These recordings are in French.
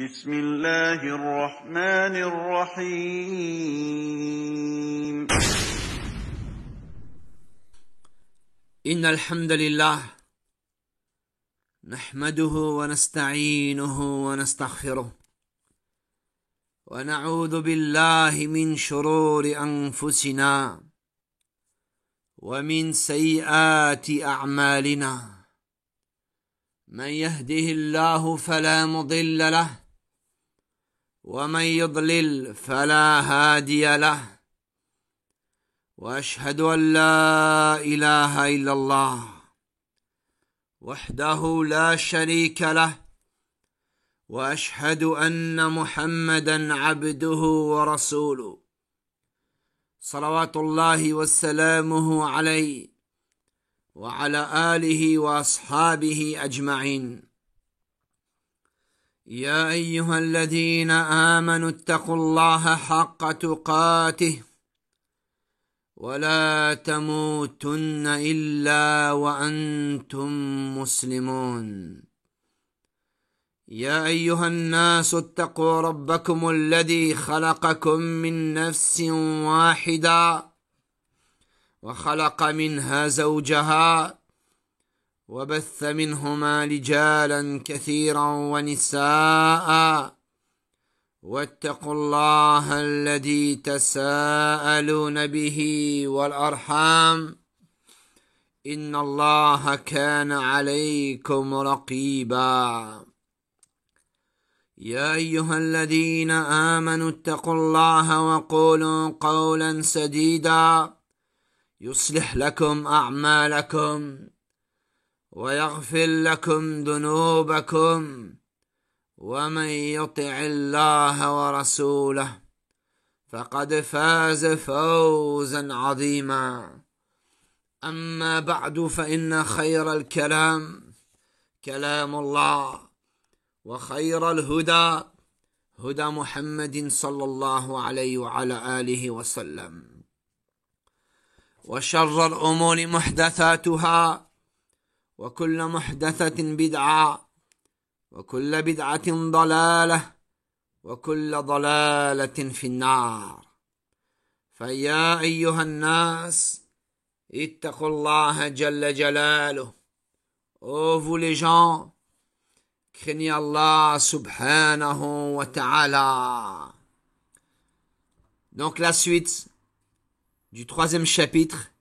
بسم الله الرحمن الرحيم إن الحمد لله نحمده ونستعينه ونستغفره ونعوذ بالله من شرور أنفسنا ومن سيئات أعمالنا من يهده الله فلا مضل له ومن يضلل فلا هادي له وأشهد أن لا إله إلا الله وحده لا شريك له وأشهد أن محمدا عبده ورسوله صلوات الله وسلامه عليه وعلى آله وأصحابه أجمعين يا أيها الذين آمنوا اتقوا الله حق تقاته ولا تموتن إلا وأنتم مسلمون يا أيها الناس اتقوا ربكم الذي خلقكم من نفس واحدة وخلق منها زوجها وبث منهما رجالا كثيرا ونساء واتقوا الله الذي تساءلون به والأرحام إن الله كان عليكم رقيبا يا أيها الذين آمنوا اتقوا الله وقولوا قولا سديدا يصلح لكم أعمالكم ويغفر لكم ذنوبكم ومن يطع الله ورسوله فقد فاز فوزا عظيما أما بعد فإن خير الكلام كلام الله وخير الهدى هدى محمد صلى الله عليه وعلى آله وسلم وشر الأمور محدثاتها وكل محدثة بدعة وكل بدعة ضلالة وكل ضلالة في النار فيا أيها الناس اتقوا الله جل جلاله. Ô vous les gens, craignez Allah subhanahu wa ta'ala. Donc la suite du 3e chapitre,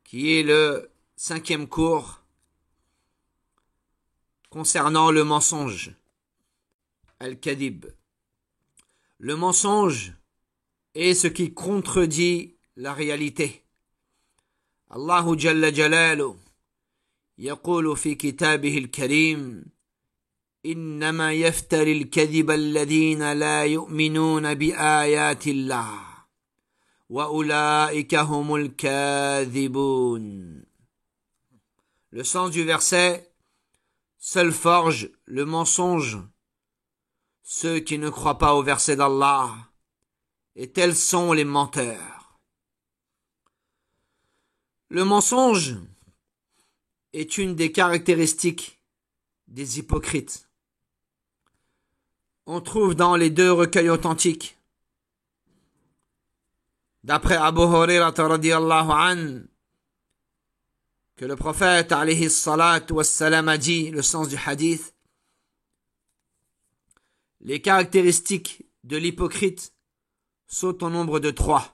qui est le 5e cours concernant le mensonge, Al-Kadhib. Le mensonge est ce qui contredit la réalité. Allahu Jalla Jalalu يقول في كتابه الكريم إنما يفتري الكذب الذين لا يؤمنون بآيات الله وأولئك هم الكاذبون. Le sens du verset: seuls forgent le mensonge ceux qui ne croient pas au verset d'Allah, et tels sont les menteurs. Le mensonge est une des caractéristiques des hypocrites. On trouve dans les 2 recueils authentiques, d'après Abu Hurairah radiyallahu anhu, que le prophète alayhi salatu wassalam a dit, le sens du hadith: les caractéristiques de l'hypocrite sont au nombre de 3.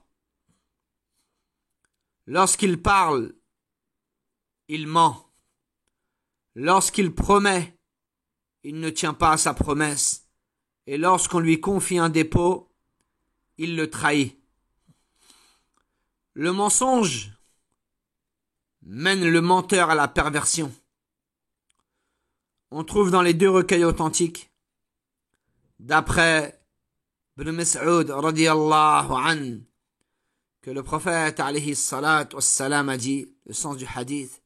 Lorsqu'il parle, il ment. Lorsqu'il promet, il ne tient pas à sa promesse. Et lorsqu'on lui confie un dépôt, il le trahit. Le mensonge mène le menteur à la perversion. On trouve dans les 2 recueils authentiques, d'après Ibn Mas'ud radiyallahu anhu, que le prophète alayhi salatu wassalam a dit, le sens du hadith: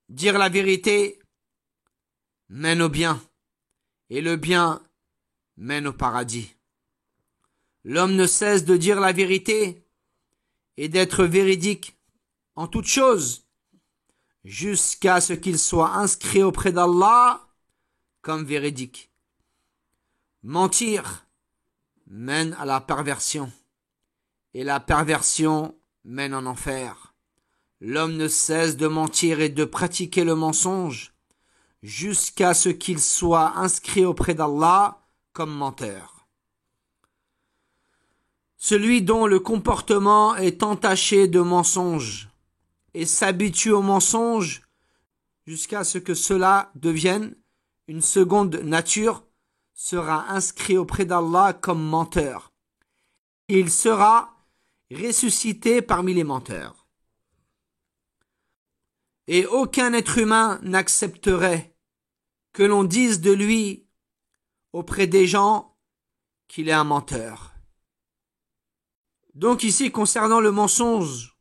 dire la vérité mène au bien, et le bien mène au paradis. L'homme ne cesse de dire la vérité et d'être véridique en toutes choses, jusqu'à ce qu'il soit inscrit auprès d'Allah comme véridique. Mentir mène à la perversion, et la perversion mène en enfer. L'homme ne cesse de mentir et de pratiquer le mensonge jusqu'à ce qu'il soit inscrit auprès d'Allah comme menteur. Celui dont le comportement est entaché de mensonges et s'habitue au mensonge jusqu'à ce que cela devienne une seconde nature sera inscrit auprès d'Allah comme menteur. Il sera ressuscité parmi les menteurs. Et aucun être humain n'accepterait que l'on dise de lui auprès des gens qu'il est un menteur. Donc ici, concernant le mensonge,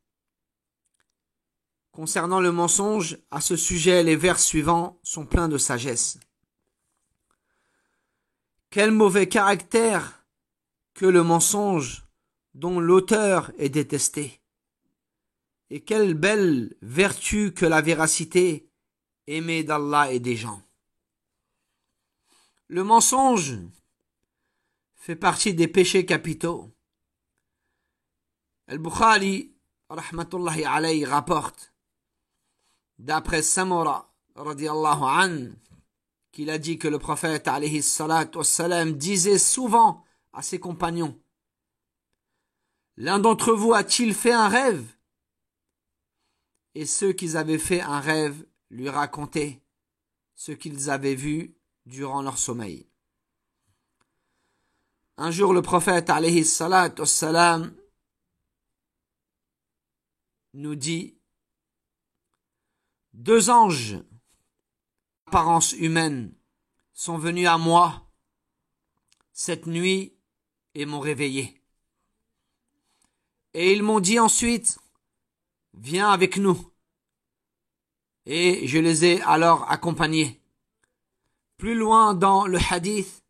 à ce sujet, les vers suivants sont pleins de sagesse. Quel mauvais caractère que le mensonge dont l'auteur est détesté. Et quelle belle vertu que la véracité aimée d'Allah et des gens. Le mensonge fait partie des péchés capitaux. Al-Bukhari, rahmatullahi alayhi, rapporte, d'après Samura, radiyallahu anhu, qu'il a dit que le prophète, alayhi salatu wassalam, disait souvent à ses compagnons, « L'un d'entre vous a-t-il fait un rêve ?» Et ceux qui avaient fait un rêve lui racontaient ce qu'ils avaient vu durant leur sommeil. Un jour, le prophète, alayhi salatu wassalam, nous dit, « Deux anges, d'apparence humaine, sont venus à moi cette nuit et m'ont réveillé. Et ils m'ont dit ensuite, « Viens avec nous. » Et je les ai alors accompagnés. Plus loin dans le hadith,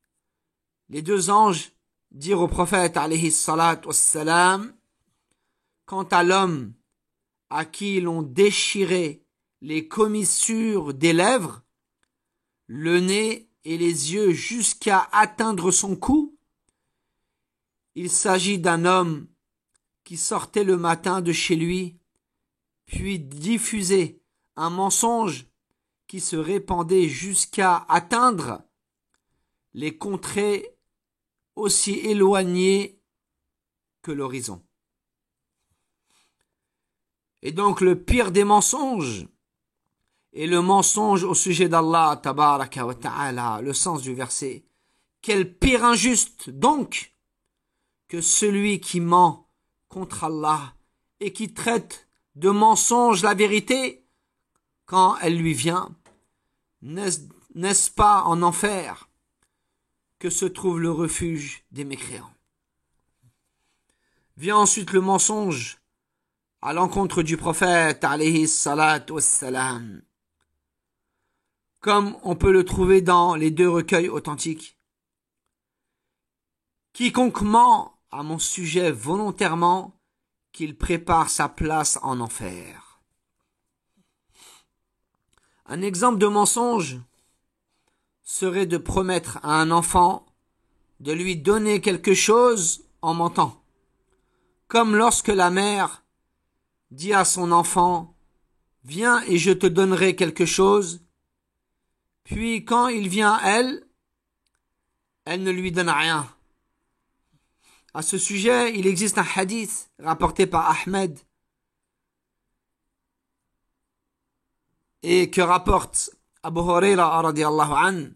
les deux anges dirent au prophète, alayhi salatu wassalam, « Quant à l'homme à qui l'on déchirait les commissures des lèvres, le nez et les yeux jusqu'à atteindre son cou, il s'agit d'un homme qui sortait le matin de chez lui, puis diffusait un mensonge qui se répandait jusqu'à atteindre les contrées aussi éloignées que l'horizon. Et donc le pire des mensonges est le mensonge au sujet d'Allah tabaraka wa ta'ala, le sens du verset. Quel pire injuste donc que celui qui ment contre Allah et qui traite de mensonge la vérité quand elle lui vient. N'est-ce pas en enfer que se trouve le refuge des mécréants? Vient ensuite le mensonge à l'encontre du prophète, alayhi salatu wassalam, comme on peut le trouver dans les deux recueils authentiques. Quiconque ment à mon sujet volontairement, qu'il prépare sa place en enfer. Un exemple de mensonge serait de promettre à un enfant de lui donner quelque chose en mentant, comme lorsque la mère dit à son enfant « Viens et je te donnerai quelque chose », puis quand il vient elle ne lui donne rien. À ce sujet, il existe un hadith rapporté par Ahmed et que rapporte Abu Huraira radiyallahu anhu,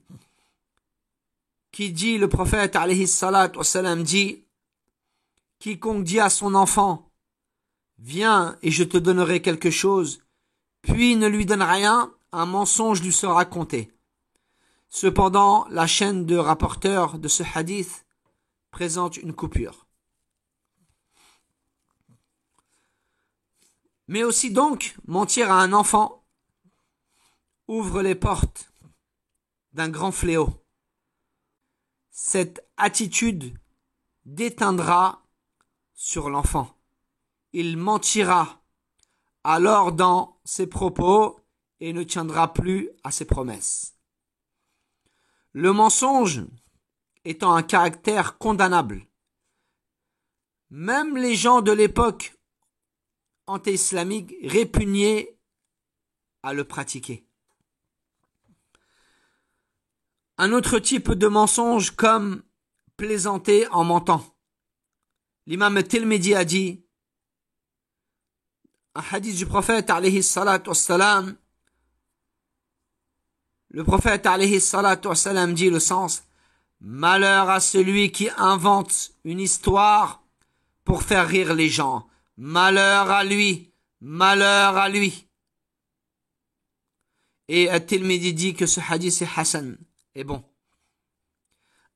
qui dit, le prophète alayhi salatu wassalam dit, quiconque dit à son enfant, viens et je te donnerai quelque chose, puis ne lui donne rien, un mensonge lui sera compté. Cependant, la chaîne de rapporteurs de ce hadith présente une coupure. Mais aussi donc, mentir à un enfant ouvre les portes d'un grand fléau. Cette attitude déteindra sur l'enfant. Il mentira alors dans ses propos et ne tiendra plus à ses promesses. le mensonge étant un caractère condamnable. Même les gens de l'époque anti-islamique répugnaient à le pratiquer. Un autre type de mensonge comme plaisanter en mentant. L'imam Tirmidhi a dit, un hadith du prophète alayhi salatu wassalam, le prophète alayhi salatu wassalam dit le sens: malheur à celui qui invente une histoire pour faire rire les gens. Malheur à lui, malheur à lui. Et At-Tirmidhi dit que ce hadith est Hassan, est bon.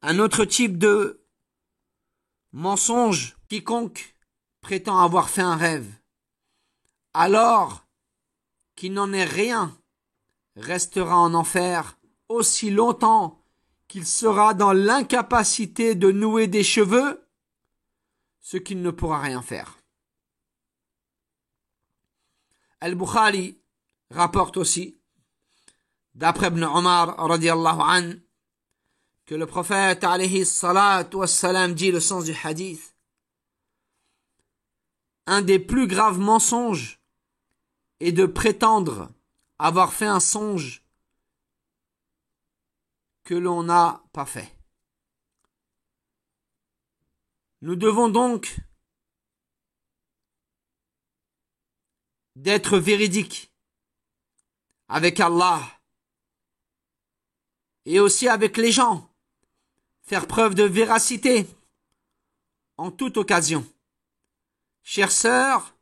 Un autre type de mensonge: quiconque prétend avoir fait un rêve, alors qu'il n'en est rien, restera en enfer aussi longtemps qu'il sera dans l'incapacité de nouer des cheveux, ce qu'il ne pourra rien faire. Al-Bukhari rapporte aussi, d'après Ibn Omar radiallahu an, que le prophète alayhi salatu wassalam dit le sens du hadith: un des plus graves mensonges est de prétendre avoir fait un songe que l'on n'a pas fait. Nous devons donc d'être véridiques avec Allah et aussi avec les gens, faire preuve de véracité en toute occasion. Chères sœurs,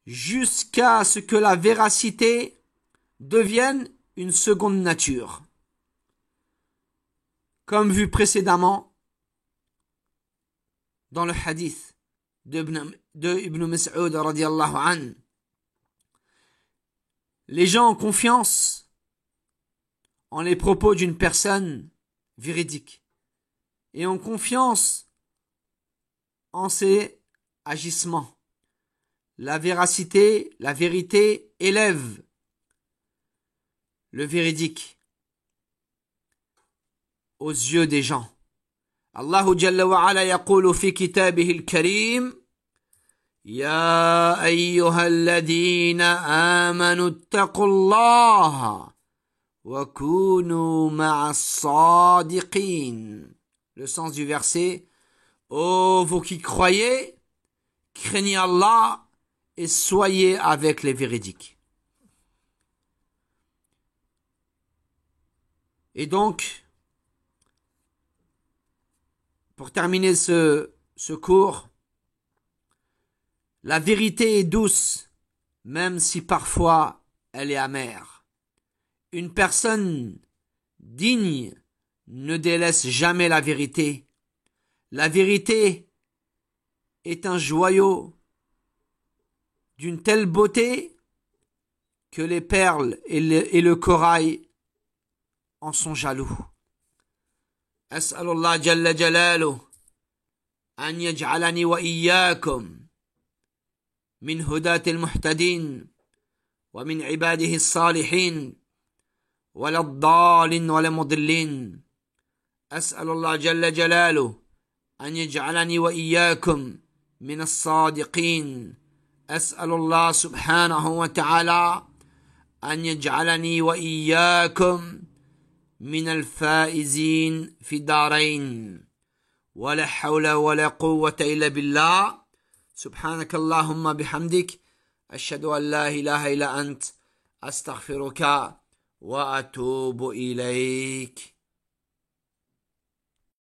jusqu'à ce que la véracité devienne une seconde nature. Comme vu précédemment dans le hadith de Ibn Mas'ud radiallahu an, les gens ont confiance en les propos d'une personne véridique et ont confiance en ses agissements. La véracité, la vérité élève le véridique aux yeux des gens. Allah Jalla wa Ala yaqulu fi kitabihi al-karim: Ya ayyuhalladhina amanu ittaqullaha wa kunu ma'as sadiqin. Le sens du verset: ô vous qui croyez, craignez Allah et soyez avec les véridiques. Et donc, pour terminer ce cours, la vérité est douce, même si parfois elle est amère. Une personne digne ne délaisse jamais la vérité. La vérité est un joyau d'une telle beauté que les perles et le corail en sont jaloux. As'alullah jalla jalaluh an yaj'alani wa iyyakum min hudati al-muhtadin wa min ibadihi as-salihin wa lad-dallin wa la-mudillin. As'alullah jalla jalaluh an yaj'alani wa iyyakum min as-sadiqin. أسأل الله سبحانه وتعالى أن يجعلني وإياكم من الفائزين في الدارين ولا حول ولا قوة إلا بالله. سبحانك اللهم بحمدك أشهد أن لا إله إلا أنت أستغفرك وأتوب إليك.